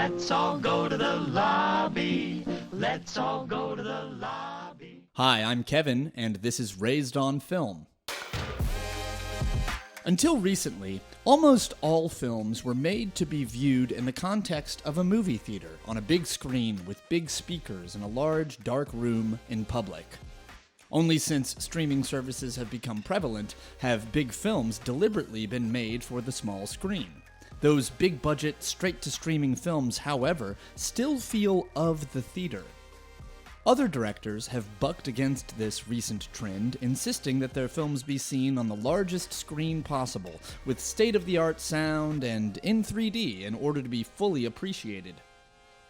Let's all go to the lobby. Let's all go to the lobby. Hi, I'm Kevin, and this is Raised on Film. Until recently, almost all films were made to be viewed in the context of a movie theater on a big screen with big speakers in a large, dark room in public. Only since streaming services have become prevalent have big films deliberately been made for the small screen. Those big-budget, straight-to-streaming films, however, still feel of the theater. Other directors have bucked against this recent trend, insisting that their films be seen on the largest screen possible, with state-of-the-art sound and in 3D in order to be fully appreciated.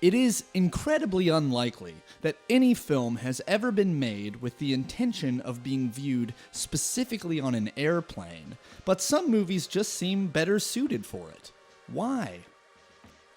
It is incredibly unlikely that any film has ever been made with the intention of being viewed specifically on an airplane, but some movies just seem better suited for it. Why?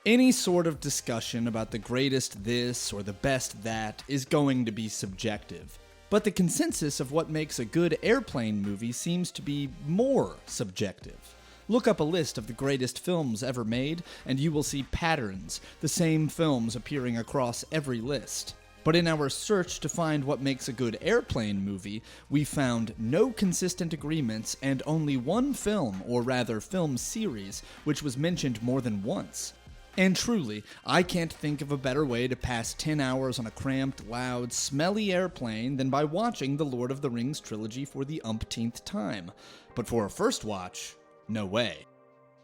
Any sort of discussion about the greatest this or the best that is going to be subjective. But the consensus of what makes a good airplane movie seems to be more subjective. Look up a list of the greatest films ever made, and you will see patterns, the same films appearing across every list. But in our search to find what makes a good airplane movie, we found no consistent agreements and only one film, or rather film series, which was mentioned more than once. And truly, I can't think of a better way to pass 10 hours on a cramped, loud, smelly airplane than by watching the Lord of the Rings trilogy for the umpteenth time. But for a first watch, no way.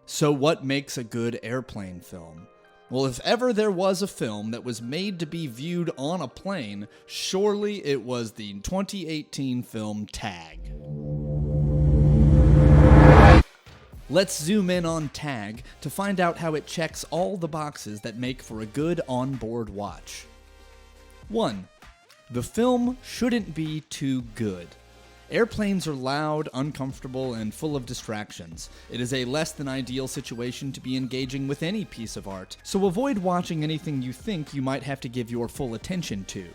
So what makes a good airplane film? Well, if ever there was a film that was made to be viewed on a plane, surely it was the 2018 film Tag. Let's zoom in on Tag to find out how it checks all the boxes that make for a good on-board watch. 1. The film shouldn't be too good. Airplanes are loud, uncomfortable, and full of distractions. It is a less than ideal situation to be engaging with any piece of art, so avoid watching anything you think you might have to give your full attention to.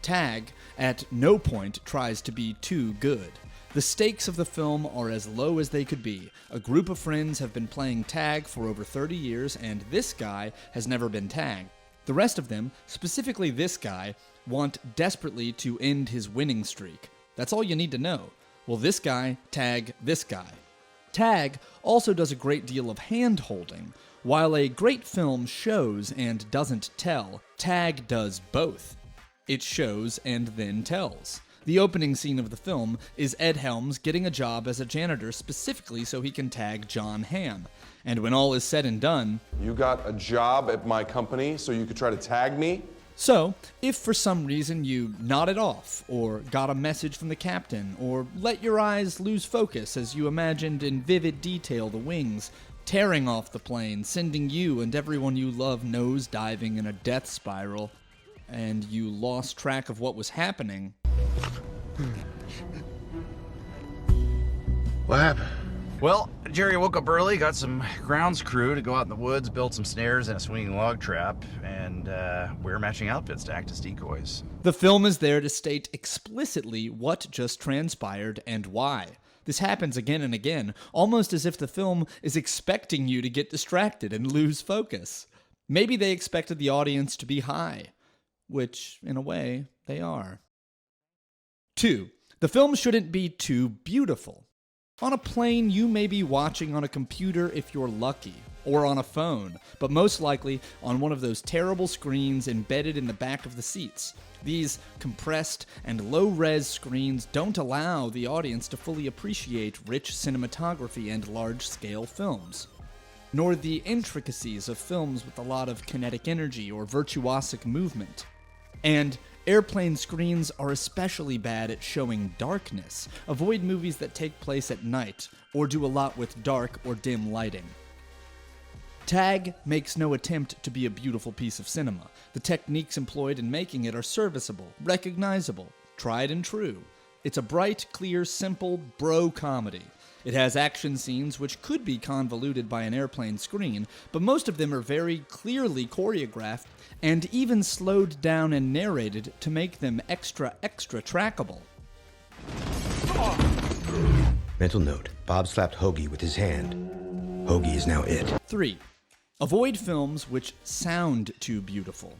Tag, at no point, tries to be too good. The stakes of the film are as low as they could be. A group of friends have been playing tag for over 30 years, and this guy has never been tagged. The rest of them, specifically this guy, want desperately to end his winning streak. That's all you need to know. Well, this guy tag this guy. Tag also does a great deal of hand-holding. While a great film shows and doesn't tell, Tag does both. It shows and then tells. The opening scene of the film is Ed Helms getting a job as a janitor specifically so he can tag John Hamm. And when all is said and done... You got a job at my company so you could try to tag me? So, if for some reason you nodded off, or got a message from the captain, or let your eyes lose focus as you imagined in vivid detail the wings tearing off the plane, sending you and everyone you love nose-diving in a death spiral, and you lost track of what was happening... What happened? Well, Jerry woke up early, got some grounds crew to go out in the woods, build some snares and a swinging log trap, and wear matching outfits to act as decoys. The film is there to state explicitly what just transpired and why. This happens again and again, almost as if the film is expecting you to get distracted and lose focus. Maybe they expected the audience to be high, which, in a way, they are. 2. The film shouldn't be too beautiful. On a plane, you may be watching on a computer if you're lucky, or on a phone, but most likely on one of those terrible screens embedded in the back of the seats. These compressed and low-res screens don't allow the audience to fully appreciate rich cinematography and large-scale films, nor the intricacies of films with a lot of kinetic energy or virtuosic movement. And airplane screens are especially bad at showing darkness. Avoid movies that take place at night, or do a lot with dark or dim lighting. Tag makes no attempt to be a beautiful piece of cinema. The techniques employed in making it are serviceable, recognizable, tried and true. It's a bright, clear, simple bro comedy. It has action scenes which could be convoluted by an airplane screen, but most of them are very clearly choreographed and even slowed down and narrated to make them extra trackable. Mental note, Bob slapped Hoagie with his hand. Hoagie is now it. 3. Avoid films which sound too beautiful.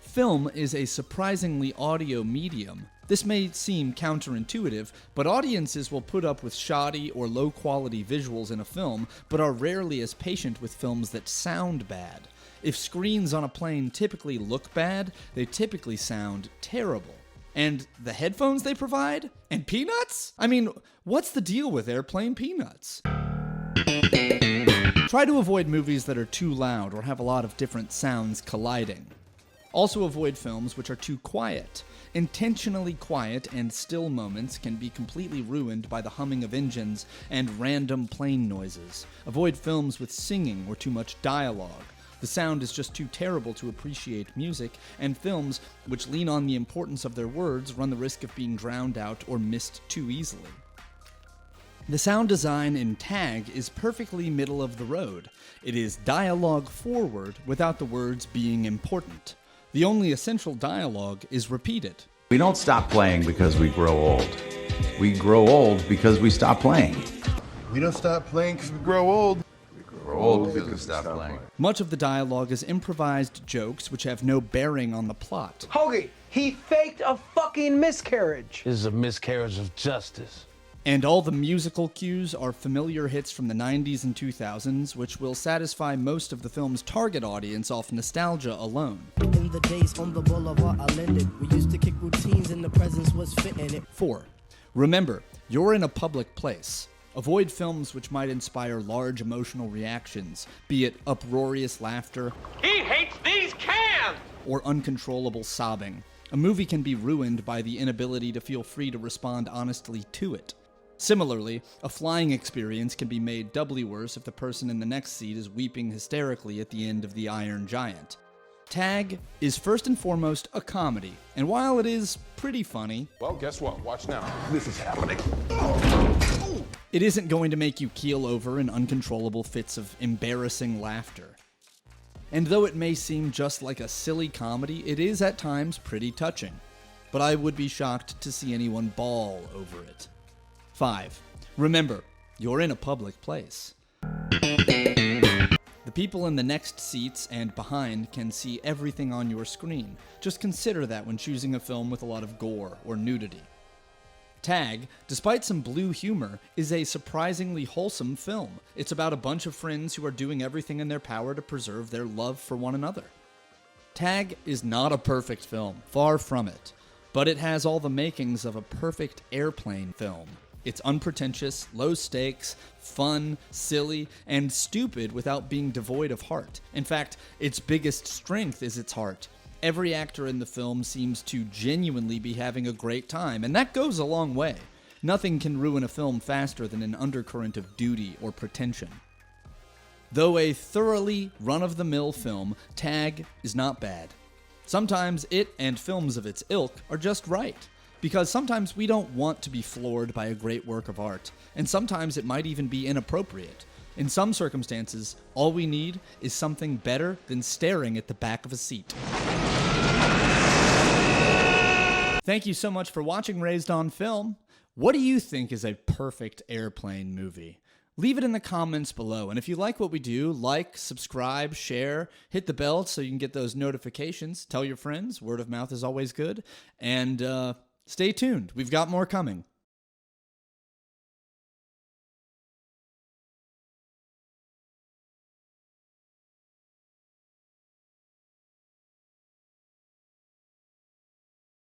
Film is a surprisingly audio medium. This may seem counterintuitive, but audiences will put up with shoddy or low-quality visuals in a film, but are rarely as patient with films that sound bad. If screens on a plane typically look bad, they typically sound terrible. And the headphones they provide? And peanuts? I mean, what's the deal with airplane peanuts? Try to avoid movies that are too loud or have a lot of different sounds colliding. Also avoid films which are too quiet. Intentionally quiet and still moments can be completely ruined by the humming of engines and random plane noises. Avoid films with singing or too much dialogue. The sound is just too terrible to appreciate music, and films which lean on the importance of their words run the risk of being drowned out or missed too easily. The sound design in Tag is perfectly middle of the road. It is dialogue forward without the words being important. The only essential dialogue is repeated. We don't stop playing because we grow old. We grow old because we stop playing. We don't stop playing because we grow old. We're old because we stop playing. Much of the dialogue is improvised jokes which have no bearing on the plot. Hoagie, he faked a fucking miscarriage. This is a miscarriage of justice. And all the musical cues are familiar hits from the 90s and 2000s, which will satisfy most of the film's target audience off nostalgia alone. In the days on the boulevard I landed, we used to kick routines and the presence was fitting it. 4. Remember, you're in a public place. Avoid films which might inspire large emotional reactions, be it uproarious laughter, He hates these cans! or uncontrollable sobbing. A movie can be ruined by the inability to feel free to respond honestly to it. Similarly, a flying experience can be made doubly worse if the person in the next seat is weeping hysterically at the end of The Iron Giant. Tag is first and foremost a comedy, and while it is pretty funny, Well, guess what? Watch now. This is happening. it isn't going to make you keel over in uncontrollable fits of embarrassing laughter. And though it may seem just like a silly comedy, it is at times pretty touching. But I would be shocked to see anyone bawl over it. 5. Remember, you're in a public place. The people in the next seats and behind can see everything on your screen. Just consider that when choosing a film with a lot of gore or nudity. Tag, despite some blue humor, is a surprisingly wholesome film. It's about a bunch of friends who are doing everything in their power to preserve their love for one another. Tag is not a perfect film, far from it, but it has all the makings of a perfect airplane film. It's unpretentious, low stakes, fun, silly, and stupid without being devoid of heart. In fact, its biggest strength is its heart. Every actor in the film seems to genuinely be having a great time, and that goes a long way. Nothing can ruin a film faster than an undercurrent of duty or pretension. Though a thoroughly run-of-the-mill film, Tag is not bad. Sometimes it and films of its ilk are just right. Because sometimes we don't want to be floored by a great work of art, and sometimes it might even be inappropriate. In some circumstances, all we need is something better than staring at the back of a seat. Thank you so much for watching Raised on Film. What do you think is a perfect airplane movie? Leave it in the comments below, and if you like what we do, like, subscribe, share, hit the bell so you can get those notifications, tell your friends, word of mouth is always good, and stay tuned. We've got more coming.